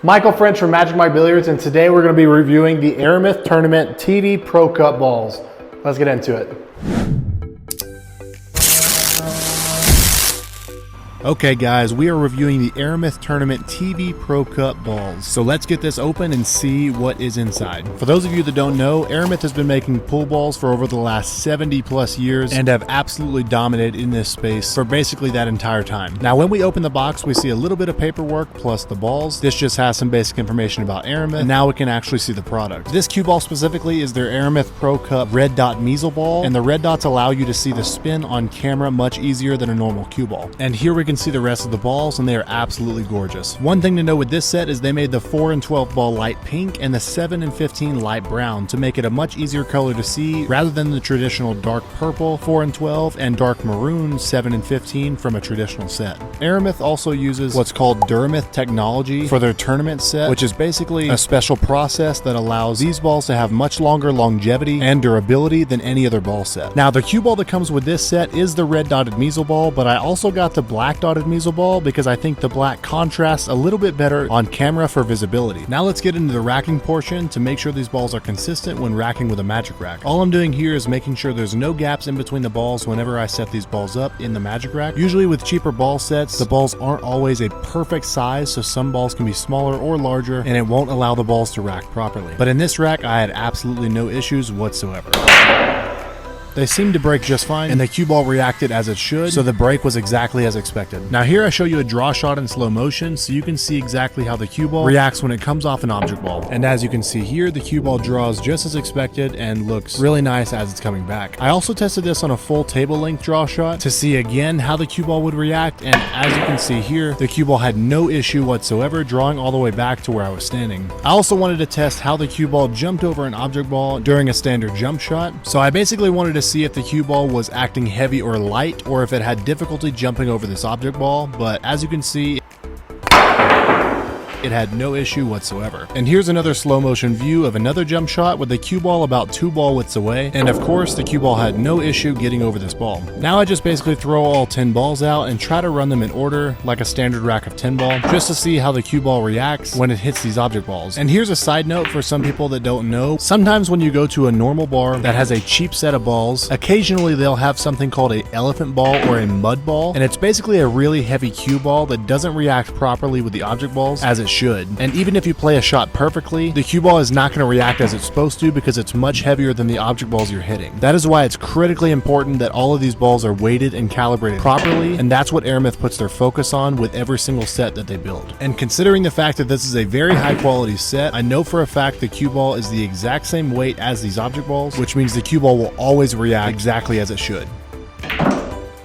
Michael French from Magic Mike Billiards, and today we're going to be reviewing the ARAMITH Tournament TV Pro Cup balls. Let's get into it. Okay guys, we are reviewing the ARAMITH Tournament TV Pro Cup balls. So let's get this open and see what is inside. For those of you that don't know, ARAMITH has been making pool balls for over the last 70 plus years and have absolutely dominated in this space for basically that entire time. Now when we open the box, we see a little bit of paperwork plus the balls. This just has some basic information about ARAMITH, and now we can actually see the product. This cue ball specifically is their ARAMITH Pro Cup red dot measle ball, and the red dots allow you to see the spin on camera much easier than a normal cue ball. And here we can see the rest of the balls, and they are absolutely gorgeous. One thing to know with this set is they made the 4 and 12 ball light pink and the 7 and 15 light brown to make it a much easier color to see rather than the traditional dark purple 4 and 12 and dark maroon 7 and 15 from a traditional set. ARAMITH also uses what's called DuraMith technology for their tournament set, which is basically a special process that allows these balls to have much longer longevity and durability than any other ball set. Now the cue ball that comes with this set is the red dotted measle ball, but I also got the black dotted measle ball because I think the black contrasts a little bit better on camera for visibility. Now let's get into the racking portion to make sure these balls are consistent when racking with a magic rack. All I'm doing here is making sure there's no gaps in between the balls whenever I set these balls up in the magic rack. Usually with cheaper ball sets, the balls aren't always a perfect size, so some balls can be smaller or larger and it won't allow the balls to rack properly. But in this rack, I had absolutely no issues whatsoever. They seemed to break just fine, and the cue ball reacted as it should, so the break was exactly as expected. Now here I show you a draw shot in slow motion so you can see exactly how the cue ball reacts when it comes off an object ball. And as you can see here, the cue ball draws just as expected and looks really nice as it's coming back. I also tested this on a full table length draw shot to see again how the cue ball would react, and as you can see here, the cue ball had no issue whatsoever drawing all the way back to where I was standing. I also wanted to test how the cue ball jumped over an object ball during a standard jump shot, so I basically wanted to see if the cue ball was acting heavy or light, or if it had difficulty jumping over this object ball, but as you can see, it had no issue whatsoever. And here's another slow motion view of another jump shot with the cue ball about 2 ball widths away, and of course the cue ball had no issue getting over this ball. Now I just basically throw all 10 balls out and try to run them in order like a standard rack of 10 ball, just to see how the cue ball reacts when it hits these object balls. And here's a side note for some people that don't know, sometimes when you go to a normal bar that has a cheap set of balls, occasionally they'll have something called an elephant ball or a mud ball, and it's basically a really heavy cue ball that doesn't react properly with the object balls as it should. And even if you play a shot perfectly, the cue ball is not going to react as it's supposed to because it's much heavier than the object balls you're hitting. That is why it's critically important that all of these balls are weighted and calibrated properly, and that's what ARAMITH puts their focus on with every single set that they build. And considering the fact that this is a very high quality set, I know for a fact the cue ball is the exact same weight as these object balls, which means the cue ball will always react exactly as it should.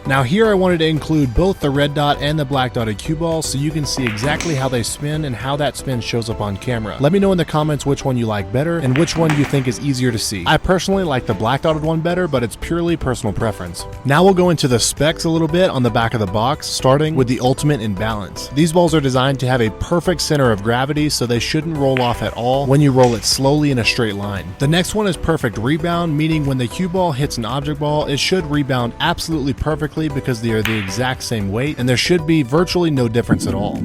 Now here I wanted to include both the red dot and the black dotted cue ball so you can see exactly how they spin and how that spin shows up on camera. Let me know in the comments which one you like better and which one you think is easier to see. I personally like the black dotted one better, but it's purely personal preference. Now we'll go into the specs a little bit on the back of the box, starting with the ultimate in balance. These balls are designed to have a perfect center of gravity, so they shouldn't roll off at all when you roll it slowly in a straight line. The next one is perfect rebound, meaning when the cue ball hits an object ball, it should rebound absolutely perfectly because they are the exact same weight, and there should be virtually no difference at all.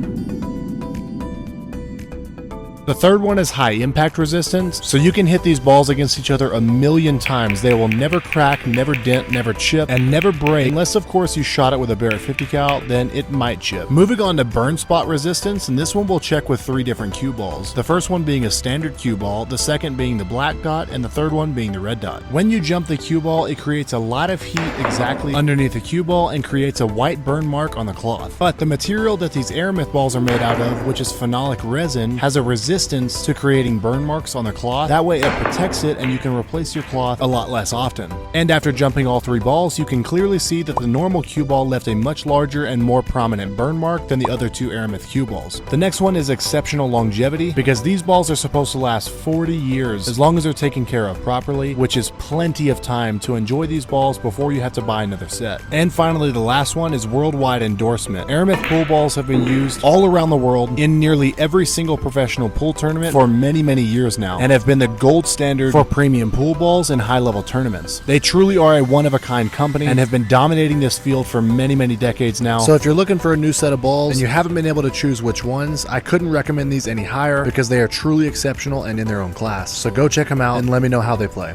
The third one is high impact resistance, so you can hit these balls against each other a million times. They will never crack, never dent, never chip, and never break, unless of course you shot it with a Barrett 50 cal, then it might chip. Moving on to burn spot resistance, and this one will check with 3 different cue balls. The first one being a standard cue ball, the second being the black dot, and the third one being the red dot. When you jump the cue ball, it creates a lot of heat exactly underneath the cue ball and creates a white burn mark on the cloth. But the material that these ARAMITH balls are made out of, which is phenolic resin, has a resistance to creating burn marks on the cloth. That way it protects it and you can replace your cloth a lot less often. And after jumping all 3 balls, you can clearly see that the normal cue ball left a much larger and more prominent burn mark than the other 2 ARAMITH cue balls. The next one is exceptional longevity, because these balls are supposed to last 40 years as long as they're taken care of properly, which is plenty of time to enjoy these balls before you have to buy another set. And finally, the last one is worldwide endorsement. ARAMITH pool balls have been used all around the world in nearly every single professional pool pool tournament for many, many years now and have been the gold standard for premium pool balls and high-level tournaments. They truly are a one-of-a-kind company and have been dominating this field for many, many decades now. So if you're looking for a new set of balls and you haven't been able to choose which ones, I couldn't recommend these any higher because they are truly exceptional and in their own class. So go check them out and let me know how they play.